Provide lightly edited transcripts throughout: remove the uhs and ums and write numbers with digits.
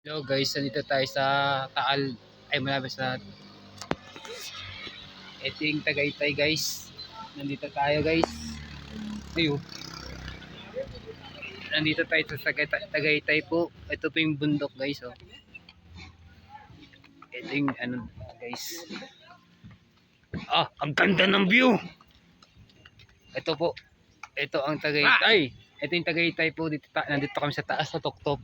Hello guys, nandito tayo sa Taal. Ay, malapit sa ito yung Tagaytay guys. Nandito tayo guys. Ayun. Nandito tayo sa Tagaytay po. Ito po yung bundok guys. Oh. Ito yung ano guys. Ah, ang ganda ng view. Ito po. Ito ang Tagaytay. Ito yung Tagaytay po. Nandito kami sa taas sa tuktok.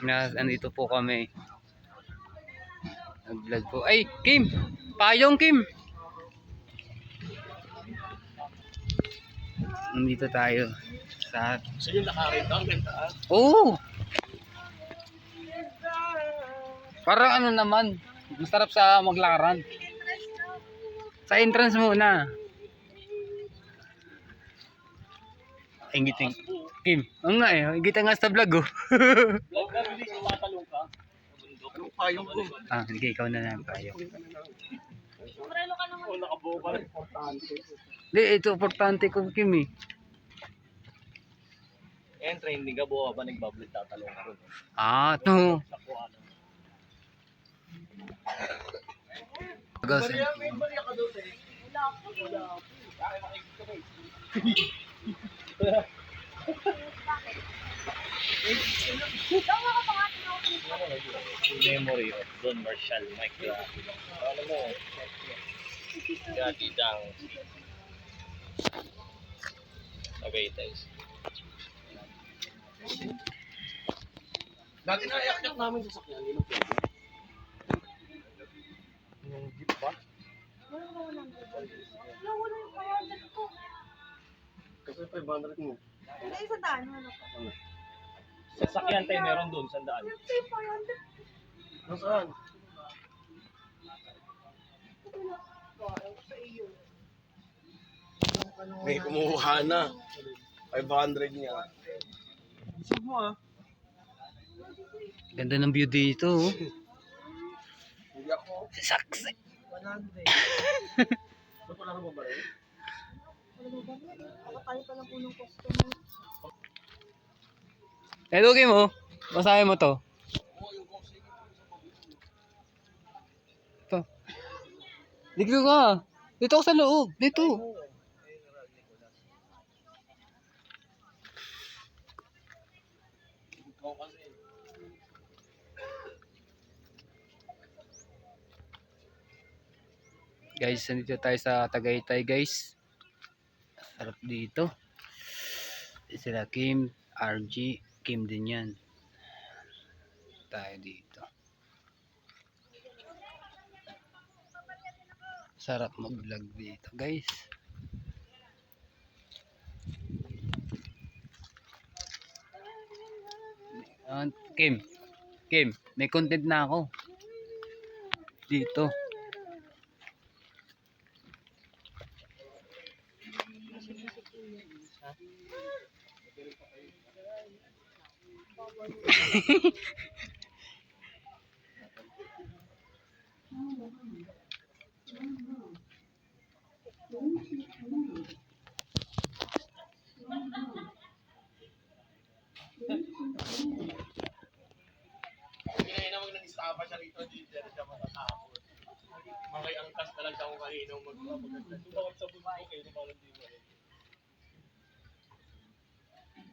Nandito po kami. Nag-vlog po. Ay, Kim! Payong, Kim! Nandito tayo sa... So yung nakarin down, ganda. Oo! Parang ano naman, masarap sa maglakaran. Sa entrance muna. Ingiting. Kim, oo nga eh, ingiting nga sa vlog oh. Vlog na, bilis yung matalong ka. Anong payong ko? Ah, hindi, ikaw na lang tayo. Oo, nakabuo ka rin. Importante. Hindi, ito importante ko Kim eh. And training ka, buo ba nagbablog tatalong ka rin? Ah, ito. Sa kuwanan. May bariya ka doon eh. Wala po. Bakit makikita ka ba Memory of Don Marshall Mike. Ano mo? Gati Dang. Okay, thanks. Dati na iyak namin sa sakyan. Yung jeep ba? Wala yung kawalan ko. Kasi 500 mo. Hindi, isa daan. Ano pa? Sa sakyan tayo meron doon, sandaan. Hindi, 500. Nasaan? May kumuha na. 500 niya. Isip mo ah. Ganda ng view dito oh. Hindi ako. Saksi. 100. Ba't wala ka ba rin? Ako tayo pa lang po ng customer. Hello Kim oh. Basahin mo to. Ito. Dito ka. Dito ako sa loob. Dito. Guys, nandito tayo sa Tagaytay guys. Sarap dito. Sila Kim, RG, Kim din yan. Tayo dito. Sarap mag-vlog dito guys. Kim, Kim, may content na ako. Dito. Kinainamag ng istapa siya rito, dito siya matatapos. Makay angkas na lang siya kung kaninong magpapaganda. Tumawag sa bundok eh, lumalang di mo eh.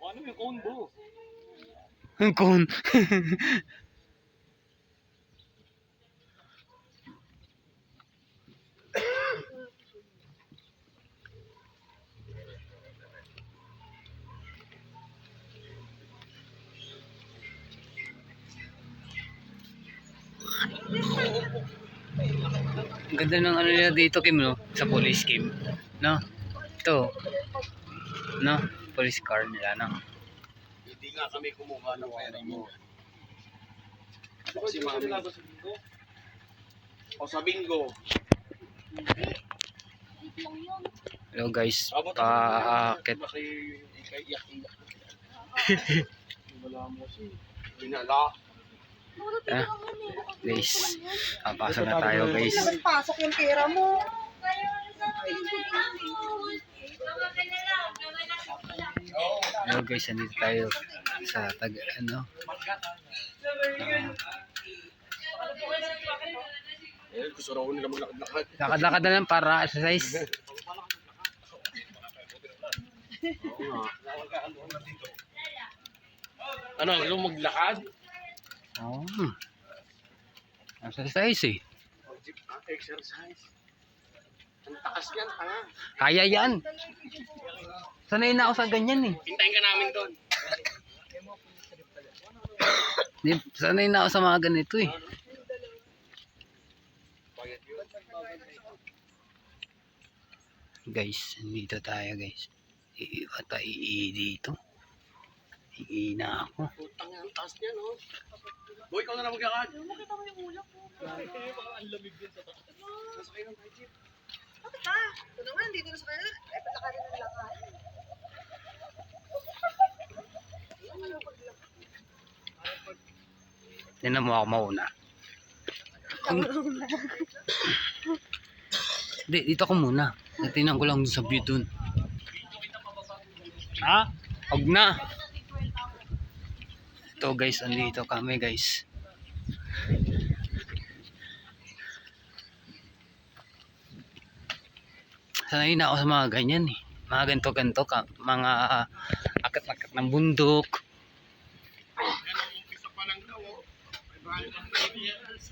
Ano yung combo? Ang kon. Ang ganda ng ano nila dito Kim no? Sa police Kim. No? Ito. No? Police car nila no? Hindi nga kami kumuha ng pera mo. Si Mami. O sa bingo. Hello guys. Paakit. Wala mo si. Binala. Ah, guys. Pasok na tayo guys. Pasok yung pera mo. Hello guys, nandito tayo sa ano. Gusto raw nila maglakad-lakad. Lakad-lakad na lang para exercise. Ano, gusto mo maglakad? Oh. Exercise eh. Exercise. Ang takas yan, tanga. Kaya yan. Sanay na ako sa ganyan eh. Hintayin ka namin doon. Sanay na ako sa mga ganito eh. Guys, dito tayo guys. Iiba tayo dito. Iina ako. Putang yan, ang taas niya, no? Boy, ikaw na lang maglakad. Makita mo yung ulap ko. Ang lamig din sa taas. Nasakay ng jeep. Bakit ba? Ito naman, dito na sa kanya. Eh, palakarin ng lakad. Tinan mo ako mauna. Hindi, dito ako muna. Natinan ko lang dun sa view dun. Ha? Huwag na. Ito guys, andito kami guys. Sanay na ako sa mga ganyan eh. Mga ganto-ganto ka. Mga akat-akat ng bundok. Umpisa pa lang daw, oh. May bahay ng 9 years.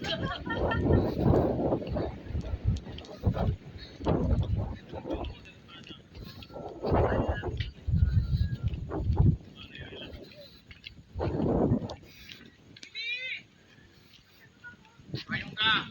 Ayun ka.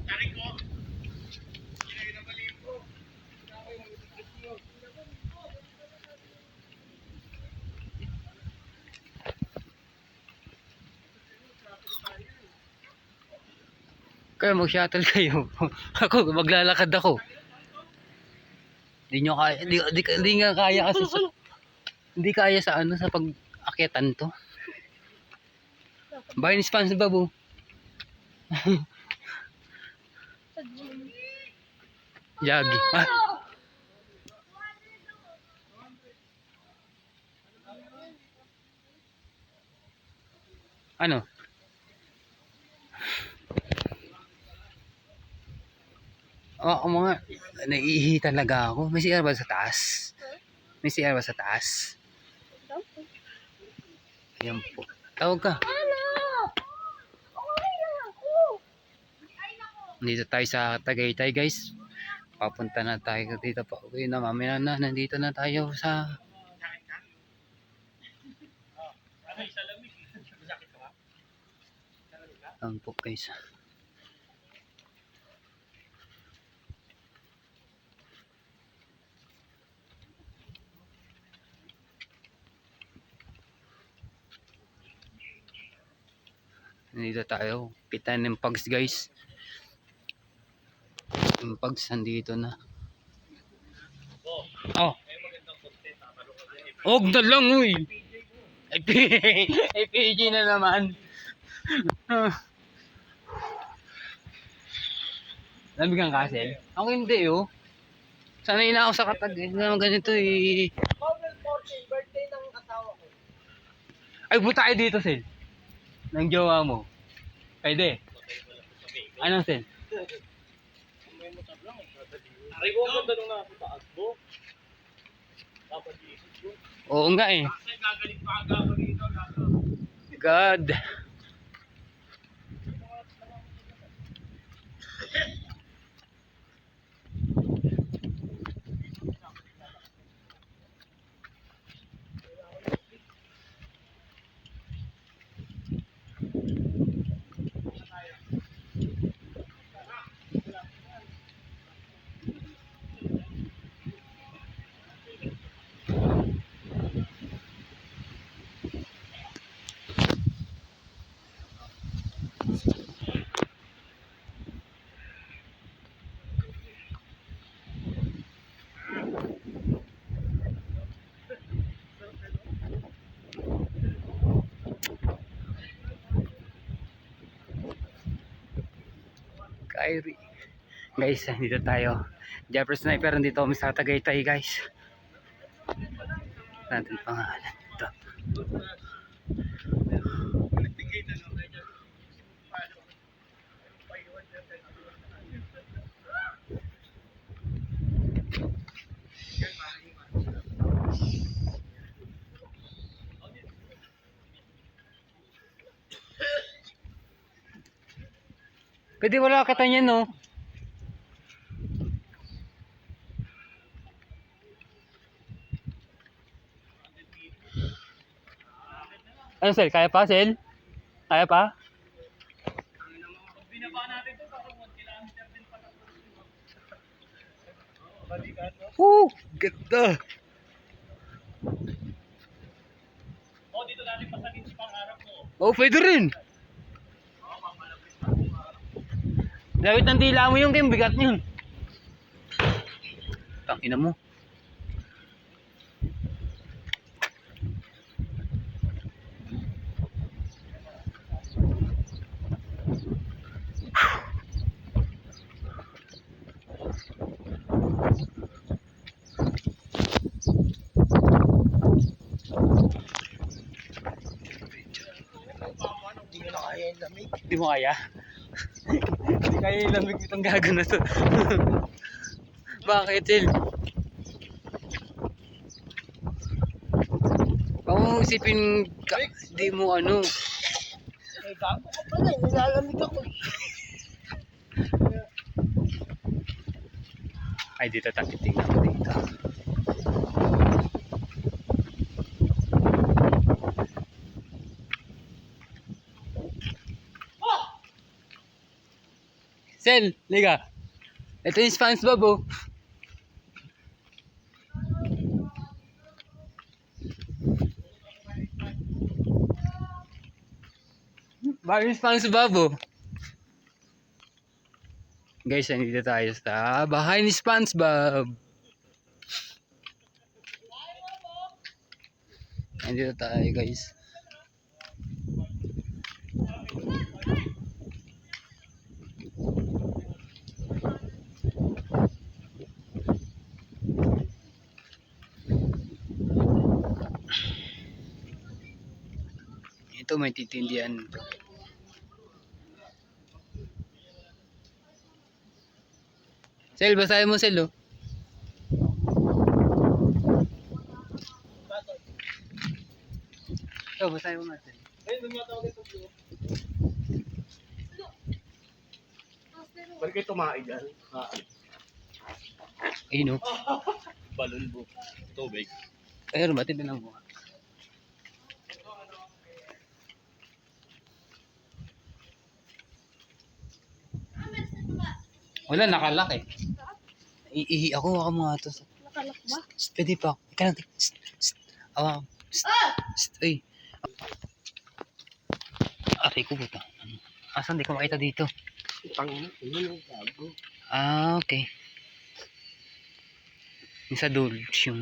Tarik ko. Kinagin ang maliit ko. Kaya mag-shuttle kayo. Ako, maglalakad ako. Hindi nyo kaya, hindi nga kaya kasi sa, hindi kaya sa ano, sa pag-akitan to. Bahay ni SpongeBob. Yagi. Ah. Ano? Oo mga, naiihi talaga ako. May CR ba sa taas? May CR ba sa taas? Ayan po. Tawag ka. Nandito tayo sa Tagaytay guys. Papunta na tayo dito pa. Uwi na mamaya na. Nandito na tayo sa... Ayan po guys. Nandito tayo. Pitan ng pugs guys. Yung pugs nandito na. Oh. Og na lang uy. Ay PG na naman. Lamig ang kasi. Ako hindi oh. Sanay na ako sa katag. Ganito eh. Birthday ng asawa ko. Ay buta tayo dito Sil. Nang jowa mo. Pwede. Anong Sil? Aray ko, ang ganda nung nakapitaas mo. Dapat iisip ko. Oo nga eh. Kasi gagaling pa aga ako dito. God. Diary. Guys, dito tayo. Jeffrey Sniper, nandito kami sa Tagaytay guys. Natin pangalan ito. Pwede wala kata niya no. Ano Sel? Kaya pa Sel? Kaya pa? Ganda! Oh, dito natin pasanin si pangarap mo. Oh, pwede rin! Lawit ng dila mo yung Kim, bigat niyan. Tangina mo. Hindi na kaya yung lamig. Hindi mo kaya? Hindi kaya yung lamig itong gago na to. Bakit, Sil? Baka mo isipin ka, di mo ano. Eh, gago ka pala. Nilalamig ako. Ay, dito tayo. Tingnan ko dito. Sel, liga. Ito yung SpongeBob oh. Bakit yung SpongeBob oh? Guys, nandito tayo sa bahay ni SpongeBob. Nandito tayo guys. Ito may titindihan ito. Sel, basahin mo Sel oh. Ito, basahin mo nga Sel. Eh, lumatawag ito. Balik kayo tumae dyan. Ayun oh. Balon po. Tubig. Pero ba't ito lang mo? Wala, nakalak eh. Iihi ako, ako mga to. Nakalak ba? Pwede pa. Ika lang. Awa. Ay. Aray ko buta. Asan di ko makita dito? Tangina. Ano yung gago? Ah, okay. Yung sa Dulce yung.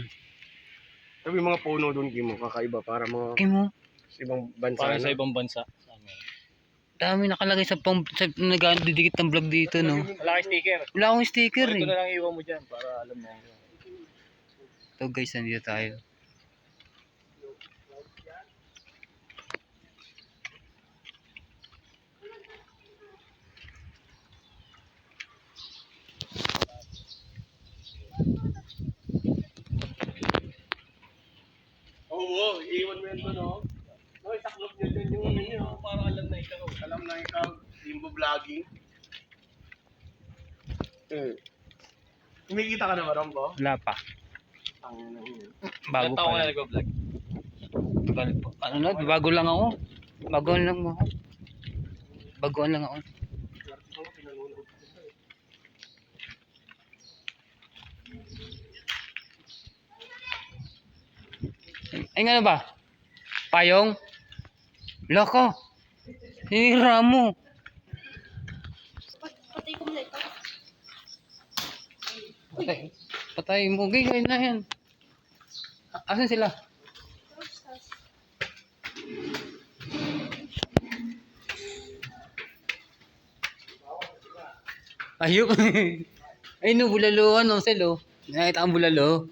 Sabi yung mga puno doon, Gimo, kakaiba para mga Okay mo. sa ibang bansa. Parang na. sa ibang bansa. Dami nakalagay sa nag-didikit ng vlog dito, no? Wala kang sticker. Wala akong sticker Ito eh. na lang iwan mo dyan para alam mo. Ito guys, nandito tayo. Oo, iiwan mo yan doon, no? No, isaklop nyo dyan yung ano nyo. Para alam na ikaw. Alam na ikaw, Limbo Vlogging. Kumikita ka na ba, Rombo? Wala pa. Tangina na yun. Bago Ilan pa taon ka na lang. nag-vlog? Ano na, bago lang ako. Baguhan lang ako. Baguhan lang ako. Swerte ko nga, pinanonood ko siya eh. Ay nga na ba? Payong? Loko. Hinira mo. Patay ko muna ito. Patay. Patay mo. Gigay na yan. Asan sila? Ayok. Ay no, bulalo ano, selo. Nakita ang bulalo.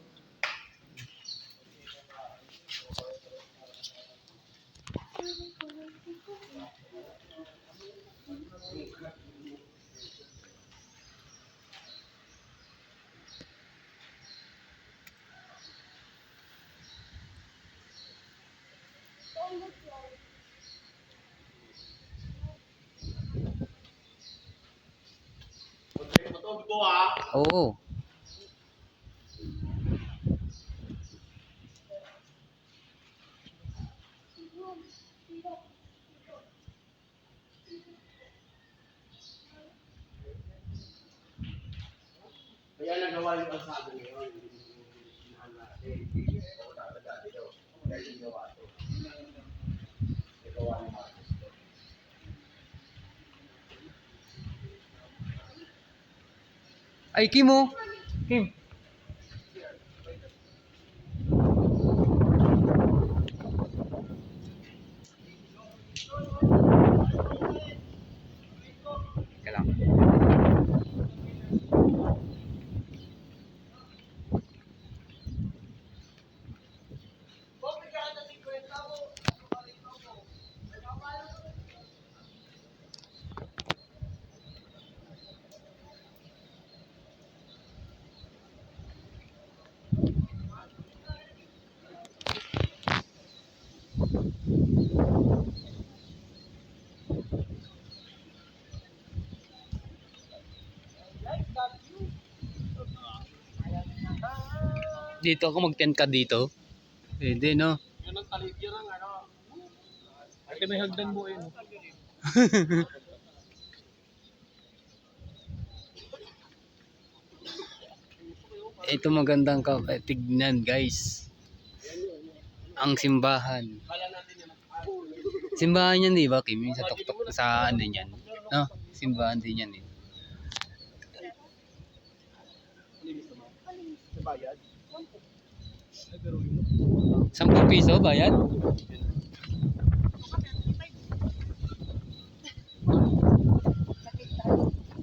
Matog ko ah. Oo. Kaya nagawa yung kalsada ngayon. Inahan natin. Oo, tataga dito. Kaya yung gawa to. Nagawa ng Marcos to. Ay, Kim oh. Kim. Teka lang. Dito ako mag-tent ka dito. Pwede no. Yun ang talib, yun ang ano. Ate, may hagdan mo yun. Ito magandang tignan guys. Ang simbahan. Kala natin yun. Simbahan yan, di ba, Kim? Yung sa tuktok sa ano yan. No? Simbahan din yan eh. Sa bayad. 10 piso bayad?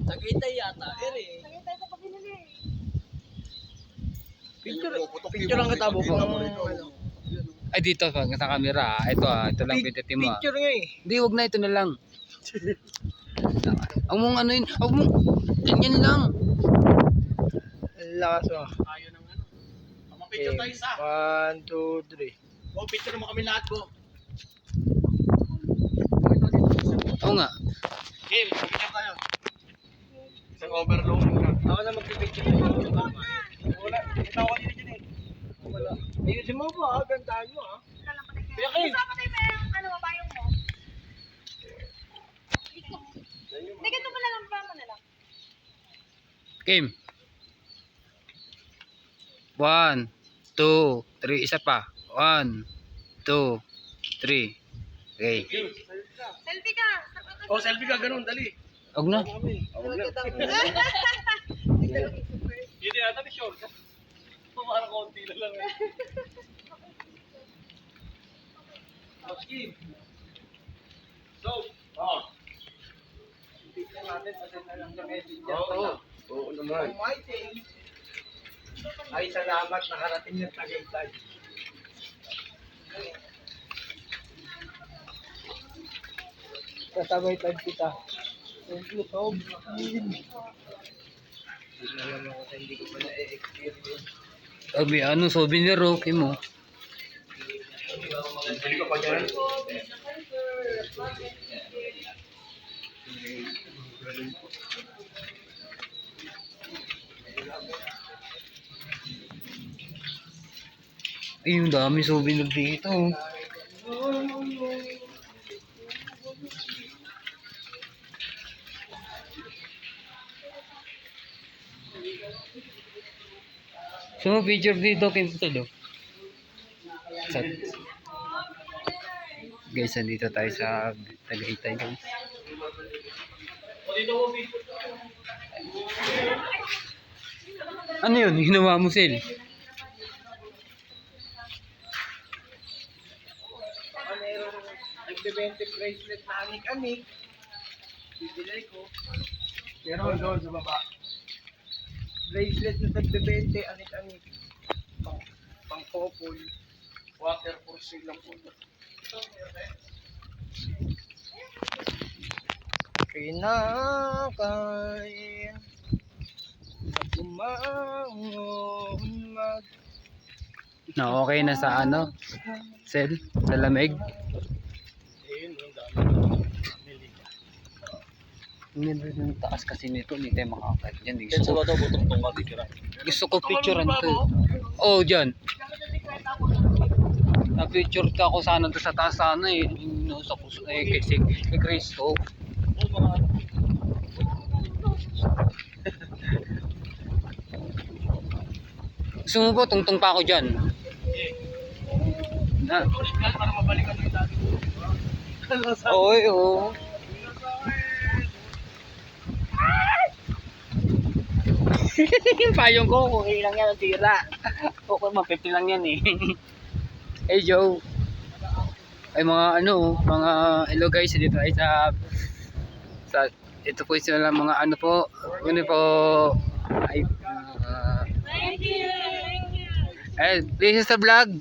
Tagaytay yata. Eh. Kaya tayo kapag binili. Picture lang katabo pa. Ay dito pag sa camera. Ito ito lang pintitin mo. Picture nga eh. Hindi, wag na, ito na lang. Huwag mong ano yun. Huwag mong, ganyan lang. Lakas mo. Ayaw ng ano. Picture tayo isa. 1, 2, 3. Oh, picture mo kami lahat ko. Oo nga. Kim, picture tayo. Isang overloading na. Ako na magpipicture. Wala, ikaw kanina dyan eh. Wala. Ayusin mo ba? Gandaan mo ah. Kuya Kim! Kasama tayo may ano, bayong mo. Hindi, ganito mo na lang pa mo na lang. Kim. 1, 2, 3. Isa pa. 1, 2, 3. Okay. Selfie ka. Oh, selfie ka, ganun, dali. Huwag na. Hindi yata ni Sean. Parang konti na lang eh. Kim. So, oh. Oo naman. Ay, salamat. Nakarating ng Tagaytay. Sa Tagaytay kita. Thank you so much. Alam mo kasi hindi ko pa na-experience. Sabi, ano, souvenir oh, Kim oh. Bili ka pa dyan. Ay, yung dami souvenir dito. So, picture dito, Kim, tulo. Guys, nandito tayo sa Tagaytay, guys. Ano yun? Ginawa mo, Sel? Nagbe-20 bracelet na anik-anik. Bibili ko. Pero doon sa baba. Bracelet na tagbebente, anit-anit. Pang couple. Water for sale lang po. Kinakain at umangon mag Na okay na sa ano? Sel? Sa lamig? Ayun, ang dami. Hindi yung taas kasi nito, hindi tayo makakait yan. Yan sa bata, butong-tong ka, titira. Gusto ko picturean to. Oh, dyan. Na-picture ka ako sana to sa taas sana eh. Sa puso eh, kay Cristo. Gusto mo ba, tungtong pa ako dyan? Na. Para mabalikan yung dati. Oy, oh. Yung payong ko, kung ilang yan ang tira. Okay, mga 50 lang yan eh. Hey Joe. Ay mga ano, mga hello guys, dito tayo sa ito po sila mga ano po. Ano po. Ay, Thank you. this is the vlog.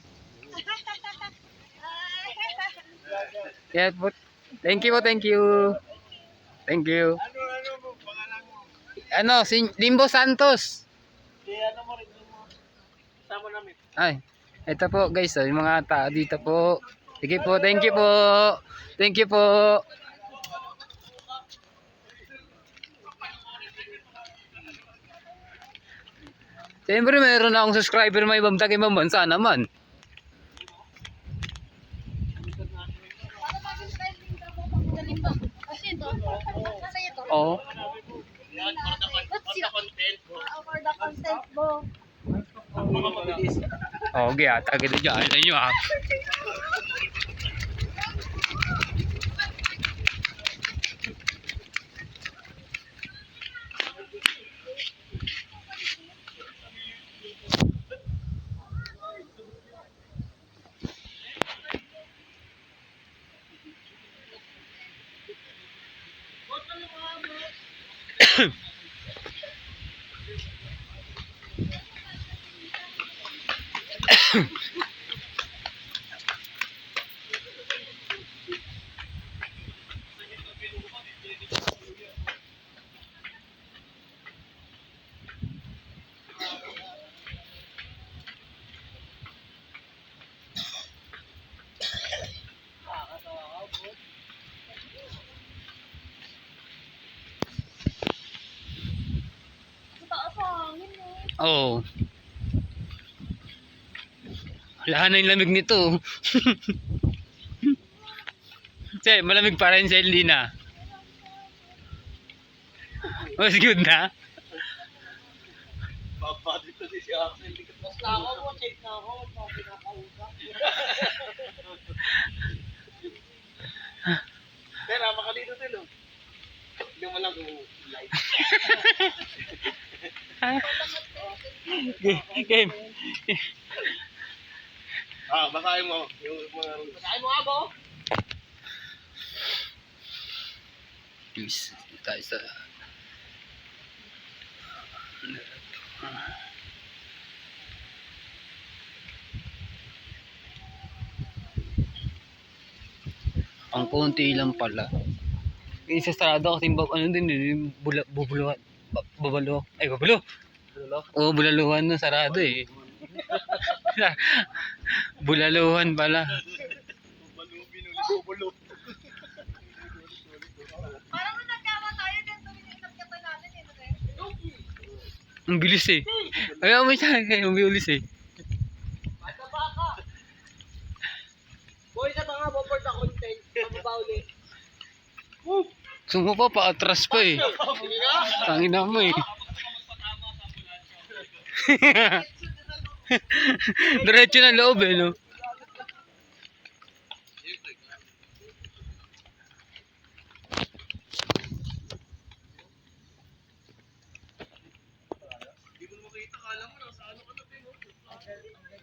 Yeah, po. Thank you po, thank you. Thank you. Ano mo, pangalan mo? Ano, si Limbo Santos. Ano mo rin mo? Sama namin. Ay, ito po guys, yung mga tao dito po. Sige po, thank you po. Thank you po. Siyempre meron na akong subscriber may ibang taga ibang bansa naman. Para maging style din ka mo pag magaling ba? Kasi ito, sa'yo to. Oo. Yan, What's your content. for the content mo? Mga mabilis. Oh, okay, tagad dyan. Ano nyo ah. Oo. Wala na yung lamig nito. Che, malamig pa rin sa hindi na. Mas good na. Baba dito si Axel. Basta ako, check na ako. Basta pinakausap. Pero makalito sila. Hindi mo lang kung live. Game. Basahin mo. Basahin mo, abo. Please, tayo sa... Ang konti lang pala. Isa sarado kasi ano din, bubuluhan. Babalo. Ay, babalo. Oo, bulaluhan na sarado eh. Bulaluhan pala. Parang nung nagkama tayo, ganito minitap ka pa natin eh. Ang bilis eh. Ayaw mo siya, ang bilis eh. Boy, sa mga for the content, pababa ulit. Sungo pa, pa-atras pa eh. Tangina mo eh. Diretso na loob eh, no? Hindi mo makita, kala mo nasa ano ka na,